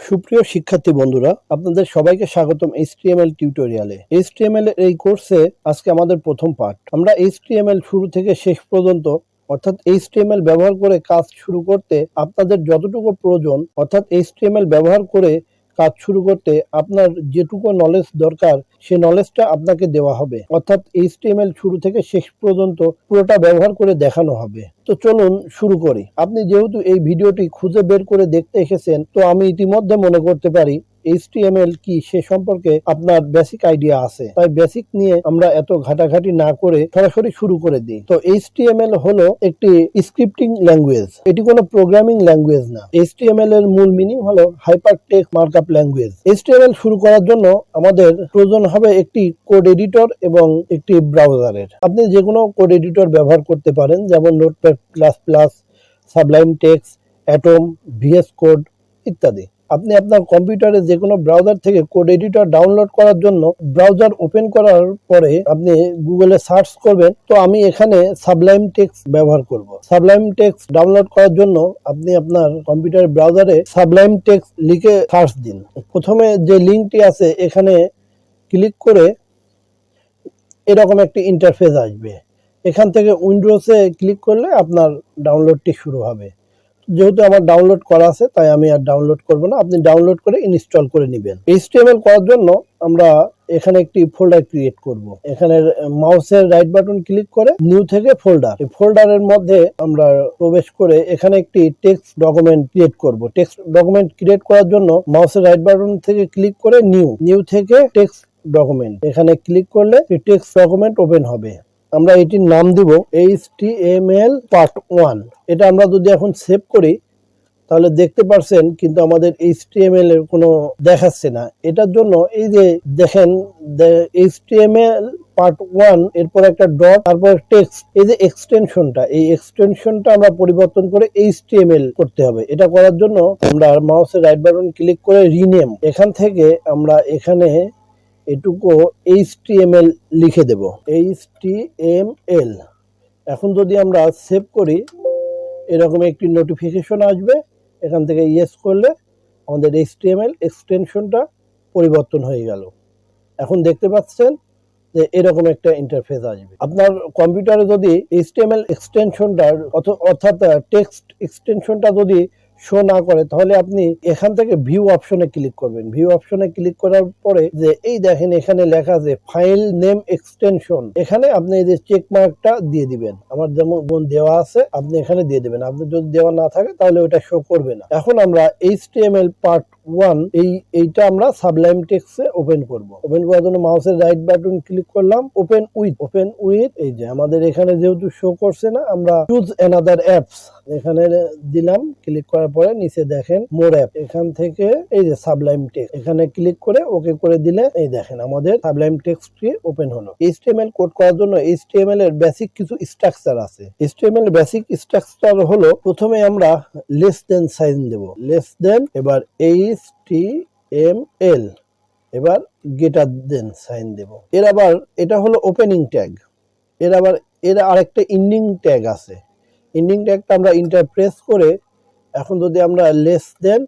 সুপ্রিয় শিক্ষার্থী বন্ধুরা, আপনাদের সবাইকে স্বাগতম HTML টিউটোরিয়ালে। HTML এর এই কোর্সে আজকে আমাদের প্রথম পাঠ। আমরা HTML শুরু থেকে শেষ পর্যন্ত অর্থাৎ HTML ব্যবহার করে কাজ শুরু করতে আপনাদের যতটুকু প্রয়োজন অর্থাৎ HTML ব্যবহার করে কাজ শুরু করতে আপনার যেটুকু নলেজ দরকার সে নলেজটা আপনাকে দেওয়া হবে, অর্থাৎ HTML শুরু থেকে শেষ পর্যন্ত পুরোটা ব্যবহার করে দেখানো হবে। তো চলুন শুরু করি। আপনি যেহেতু এই ভিডিওটি খুঁজে বের করে দেখতে এসেছেন, তো আমি ইতিমধ্যে মনে করতে পারি HTML কি সে সম্পর্কে আপনার বেসিক আইডিয়া আছে। তাই বেসিক নিয়ে আমরা এত ঘাটাঘাটি না করে সরাসরি শুরু করে দিই। তো HTML হলো একটি স্ক্রিপ্টিং ল্যাঙ্গুয়েজ, এটি কোনো প্রোগ্রামিং ল্যাঙ্গুয়েজ না। HTML এর মূল মিনিং হলো hyper text markup language. HTML শুরু করার জন্য আমাদের প্রয়োজন হবে একটি কোড এডিটর এবং একটি ব্রাউজারের। আপনি যে কোনো কোড এডিটর ব্যবহার করতে পারেন, যেমন notepad plus plus, Sublime text, atom, VS code ইত্যাদি। আপনি আপনার কম্পিউটারে যে কোনো ব্রাউজার থেকে কোড এডিটর ডাউনলোড করার জন্য ব্রাউজার ওপেন করার পরে আপনি গুগলে সার্চ করবেন। তো আমি এখানে সাবলাইম টেক্সট ব্যবহার করব। সাবলাইম টেক্সট ডাউনলোড করার জন্য আপনি আপনার কম্পিউটারের ব্রাউজারে সাবলাইম টেক্সট লিখে সার্চ দিন। প্রথমে যে লিঙ্কটি আছে এখানে ক্লিক করে এরকম একটি ইন্টারফেস আসবে। এখান থেকে উইন্ডোজে ক্লিক করলে আপনার ডাউনলোডটি শুরু হবে। যেহেতু আমার ডাউনলোড করা আছে তাই আমি আর ডাউনলোড করব না, আপনি ডাউনলোড করে ইনস্টল করে নেবেন। HTML করার জন্য আমরা এখানে একটি ফোল্ডার ক্রিয়েট করব। এখানে মাউসের রাইট বাটন ক্লিক করে নিউ থেকে ফোল্ডার, এই ফোল্ডারের মধ্যে আমরা প্রবেশ করে এখানে একটি টেক্সট ডকুমেন্ট ক্রিয়েট করব। টেক্সট ডকুমেন্ট ক্রিয়েট করার জন্য মাউসের রাইট বাটন থেকে ক্লিক করে নিউ থেকে টেক্সট ডকুমেন্ট, এখানে ক্লিক করলে টেক্সট ডকুমেন্ট ওপেন হবে। আমরা এটির নাম দিব HTML পার্ট 1। এটা আমরা যদি এখন সেভ করি তাহলে দেখতে পারছেন কিন্তু আমাদের HTML এর কোনো দেখাচ্ছে না। এটার জন্য এই যে দেখেন HTML পার্ট 1 এরপর একটা ডট, তারপর টেক্সট, এই যে এক্সটেনশনটা, এই এক্সটেনশনটা আমরা পরিবর্তন করে HTML করতে হবে। এটা করার জন্য আমরা মাউসের রাইট বাটন ক্লিক করে রিনেম, এখান থেকে আমরা এখানে এটুকু HTML লিখে দেব, HTML। এখন যদি আমরা সেভ করি এরকম একটি নোটিফিকেশন আসবে, এখান থেকে ইয়েস করলে আমাদের HTML এক্সটেনশনটা পরিবর্তন হয়ে গেল। এখন দেখতে পাচ্ছেন যে এরকম একটা ইন্টারফেস আসবে। আপনার কম্পিউটারে যদি HTML এক্সটেনশনটা অর্থাৎ টেক্সট এক্সটেনশনটা যদি শো না করে তাহলে আপনি এখান থেকে ভিউ অপশনে ক্লিক করবেন। ভিউ অপশনে ক্লিক করার পরে যে এই দেখেন এখানে লেখা আছে ফাইল নেম এক্সটেনশন, এখানে আপনি এই যে চেক মার্কটা দিয়ে দিবেন। আমার যেমন দেওয়া আছে আপনি এখানে দিয়ে দিবেন, আপনি যদি দেওয়া না থাকে তাহলে ওটা শো করবে না। এখন আমরা HTML পার্ট 1 এইটা আমরা সাবলাইম টেক্সটে ওপেন করব। ওপেন করার জন্য মাউসের রাইট বাটন ক্লিক করলাম, ওপেন উইথ, এই যে আমাদের এখানে যেহেতু শো করছে না আমরা চুজ অ্যানাদার অ্যাপস এখানে দিলাম। ক্লিক করার পরে নিচে দেখেন মোর অ্যাপ, এখান থেকে এই যে সাবলাইম টেক্সট এখানে ক্লিক করে ওকে করে দিলে এই দেখেন আমাদের সাবলাইম টেক্সটটি ওপেন হলো। HTML কোড করার জন্য HTML এর বেসিক কিছু স্ট্রাকচার আছে। HTML এর বেসিক স্ট্রাকচার হলো প্রথমে আমরা লেস দেন সাইন দেব, লেস দেন, এবার HTML, এবার গ্রেটার দেন সাইন দেব। এর আবার এটা হলো ওপেনিং ট্যাগ, এর আরেকটা এন্ডিং ট্যাগ আছে। এন্ডিং ট্যাগটা আমরা ইন্টারপ্রেস করে এখন যদি আমরা লেস দেন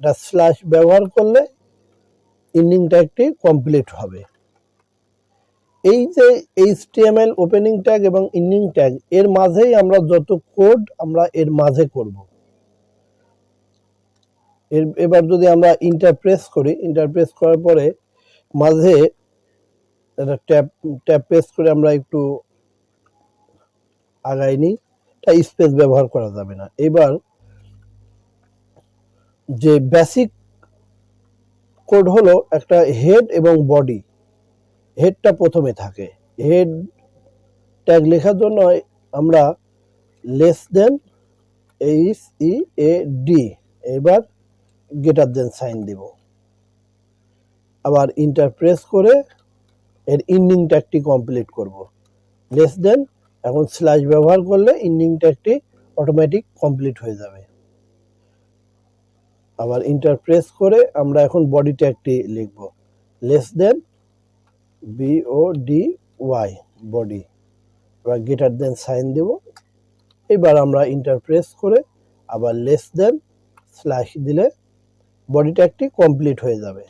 এটা স্ল্যাশ ব্যবহার করলে এন্ডিং ট্যাগটি কমপ্লিট হবে। এই যে HTML ওপেনিং ট্যাগ এবং এন্ডিং ট্যাগ এর মাঝেই আমরা যত কোড আমরা এর মাঝে করব। এবার যদি আমরা ইন্টারপ্রেস করি, ইন্টারপ্রেস করার পরে মাঝে ট্যাব প্রেস করে আমরা একটু আগাইনি, স্পেস ব্যবহার করা যাবে না। এবার যে বেসিক কোড হলো একটা হেড এবং বডি। হেডটা প্রথমে থাকে, হেড ট্যাগ লেখার জন্য আমরা লেস দেন HEAD, এবার গ্রেটার দেন সাইন দেব। আবার ইন্টারপ্রেস করে এর এন্ডিং ট্যাগটি কমপ্লিট করব। লেস দেন, এখন স্ল্যাশ ব্যবহার করলে এন্ডিং ট্যাগটি অটোমেটিক কমপ্লিট হয়ে যাবে। আবার ইন্টারপ্রেস করে আমরা এখন বডি ট্যাগটি লিখব, লেস দেন BODY, বডি, এবার গ্রেটার দেন সাইন দেব। এবার আমরা ইন্টারপ্রেস করে আবার লেস দেন স্ল্যাশ দিলে বডি ট্যাগটি কমপ্লিট হয়ে যাবে।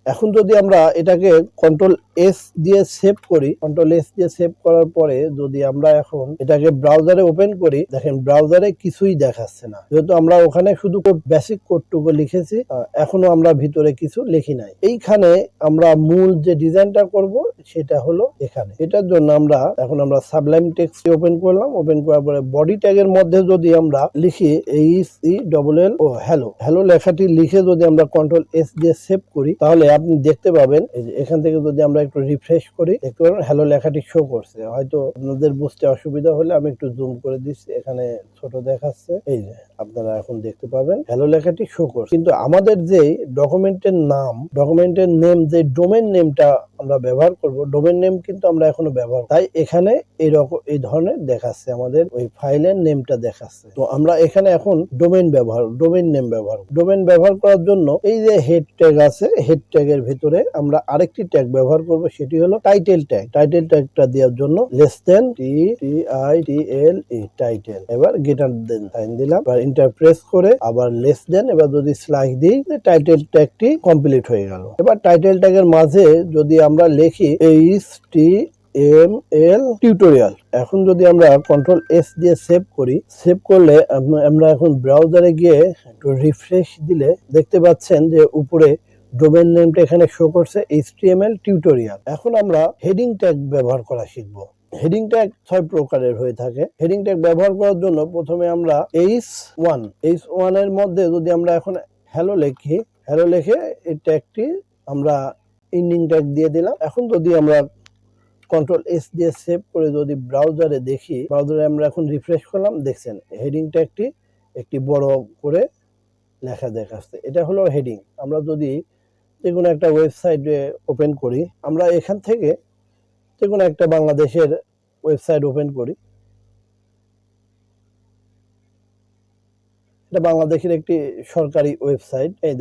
এখন যদি আমরা এটাকে কন্ট্রোল এস দিয়ে সেভ করি, কন্ট্রোল এস দিয়ে সেভ করার পরে যদি আমরা এখন এটাকে ব্রাউজারে ওপেন করি, দেখেন ব্রাউজারে কিছুই দেখাচ্ছে না, যেহেতু আমরা ওখানে শুধু বেসিক কোডটুকু লিখেছি, এখনো আমরা ভিতরে কিছু লিখি নাই। এইখানে আমরা মূল যে ডিজাইনটা করব সেটা হলো এখানে। এটার জন্য আমরা সাবলাইম টেক্সট ওপেন করলাম, ওপেন করার পরে বডি ট্যাগের মধ্যে যদি আমরা লিখি HELL ও হ্যালো লেখাটি লিখে যদি আমরা কন্ট্রোল এস দিয়ে সেভ করি, তাহলে আপনি দেখতে পাবেন এই যে এখান থেকে যদি আমরা একটু রিফ্রেশ করি, দেখতে পাবেন হ্যালো লেখাটি শো করছে। হয়তো আপনাদের বুঝতে অসুবিধা হলে আমি একটু জুম করে দিচ্ছি, এখানে ছোট দেখাচ্ছে, এই যে আপনারা এখন দেখতে পাবেন হ্যালো লেখাটি শো করছে। কিন্তু আমাদের যে ডকুমেন্টের নেম, যে ডোমেন নেমটা আমরা ব্যবহার করব, ডোমেন নেম কিন্তু আমরা এখনো ব্যবহার, তাই এখানে এই ধরনের দেখাচ্ছে, আমাদের ওই ফাইলের নেমটা দেখাচ্ছে। তো আমরা এখানে এখন ডোমেন নেম ব্যবহার করার জন্য এই যে হেড ট্যাগ আছে, হেড ট্যাগের ভিতরে আমরা আরেকটি ট্যাগ ব্যবহার করব, সেটি হলো টাইটেল ট্যাগ। টাইটেল ট্যাগটা দেওয়ার জন্য লেস দেন টাইটেল, এবার গ্রেটার দেন সাইন দিলাম, এবার এন্টার প্রেস করে আবার লেস দেন, এবার যদি স্ল্যাশ দিই, টাইটেল ট্যাগটি কমপ্লিট হয়ে গেল। এবার টাইটেল ট্যাগের মাঝে যদি আমরা লিখি HTML টিউটোরিয়াল, এখন যদি আমরা কন্ট্রোল এস দিয়ে সেভ করি, সেভ করলে আমরা এখন ব্রাউজারে গিয়ে একটু রিফ্রেশ দিলে দেখতে পাচ্ছেন যে উপরে ডোমেন নেমটা এখানে শো করছে HTML টিউটোরিয়াল। এখন আমরা হেডিং ট্যাগ ব্যবহার করা শিখব। হেডিং ট্যাগ 6 প্রকারের হয়ে থাকে। হেডিং ট্যাগ ব্যবহার করার জন্য প্রথমে আমরা H1 এর মধ্যে যদি আমরা এখন হ্যালো লিখে এই ট্যাগটি আমরা এন্ডিং ট্যাগ দিয়ে দিলাম। এখন যদি আমরা কন্ট্রোল এস দিয়ে সেভ করে যদি ব্রাউজারে দেখি, ব্রাউজারে আমরা এখন রিফ্রেশ করলাম, দেখছেন হেডিং ট্যাগটি একটি বড় করে লেখা দেখাচ্ছে, এটা হলো হেডিং। আমরা যদি যে কোনো একটা ওয়েবসাইটে ওপেন করি, আমরা এখান থেকে যে কোনো একটা বাংলাদেশের ওয়েবসাইট ওপেন করি, এটা বাংলাদেশের একটি সরকারি ওয়েবসাইট। এই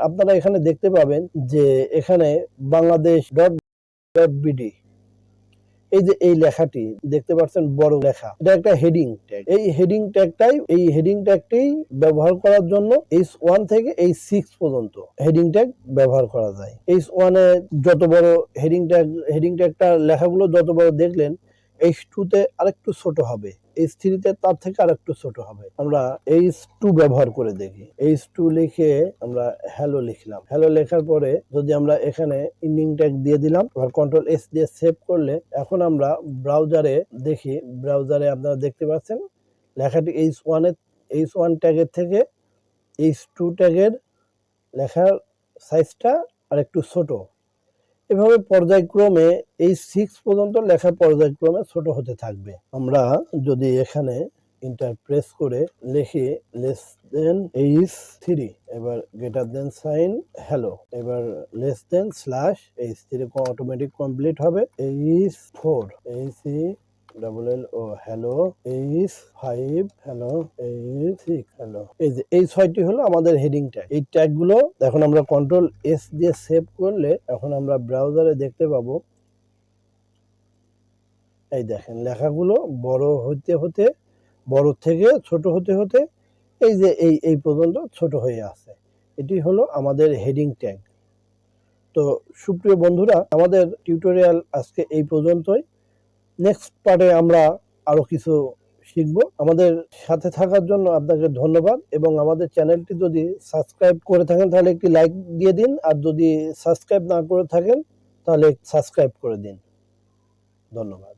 আপনারা এখানে দেখতে পাবেন যে এখানে বাংলাদেশ.বিডি, এই যে এই লেখাটি দেখতে পাচ্ছেন বড় লেখা, এটা একটা হেডিং ট্যাগ। এই হেডিং ট্যাগটি ব্যবহার করার জন্য H1 থেকে H6 পর্যন্ত হেডিং ট্যাগ ব্যবহার করা যায়। H1 এ যত বড় হেডিং ট্যাগটা লেখাগুলো যত বড় দেখলেন, H2 তে আরেকটু ছোট হবে, H3 তে তার থেকে আরেকটু ছোট হবে। আমরা H2 ব্যবহার করে দেখি। H2 লিখে আমরা হ্যালো লিখলাম, হ্যালো লেখার পরে যদি আমরা এখানে এন্ডিং ট্যাগ দিয়ে দিলাম, এবার কন্ট্রোল এস দিয়ে সেভ করলে এখন আমরা ব্রাউজারে দেখি, ব্রাউজারে আপনারা দেখতে পাচ্ছেন লেখাটি H1 ট্যাগের থেকে H2 ট্যাগের লেখার সাইজটা আরেকটু ছোট। এভাবে পর্যায়ক্রমে H6 পর্যন্ত লেখা পর্যায়ক্রমে ছোট হতে থাকবে। আমরা যদি এখানে এন্টার প্রেস করে লিখি লেস দেন H3, এবার গ্রেটার দেন সাইন হ্যালো, এবার less than slash H3 automatic complete হবে। H4 HELL ও hello, H5 hello, H6 hello. এই যে এই 6টি হলো আমাদের হেডিং ট্যাগ। এই ট্যাগ গুলো এখন আমরা কন্ট্রোল এস দিয়ে সেভ করলে এখন আমরা ব্রাউজারে দেখতে পাবো, এই দেখেন লেখাগুলো বড় থেকে ছোট হতে এই যে এই পর্যন্ত ছোট হয়ে আছে। এটি হলো আমাদের হেডিং ট্যাগ। তো সুপ্রিয় বন্ধুরা, আমাদের টিউটোরিয়াল আজকে এই পর্যন্তই। নেক্সট পার্টে আমরা আরো কিছু শিখব। আমাদের সাথে থাকার জন্য আপনাকে ধন্যবাদ, এবং আমাদের চ্যানেলটি যদি সাবস্ক্রাইব করে থাকেন তাহলে একটি লাইক দিয়ে দিন, আর যদি সাবস্ক্রাইব না করে থাকেন তাহলে সাবস্ক্রাইব করে দিন। ধন্যবাদ।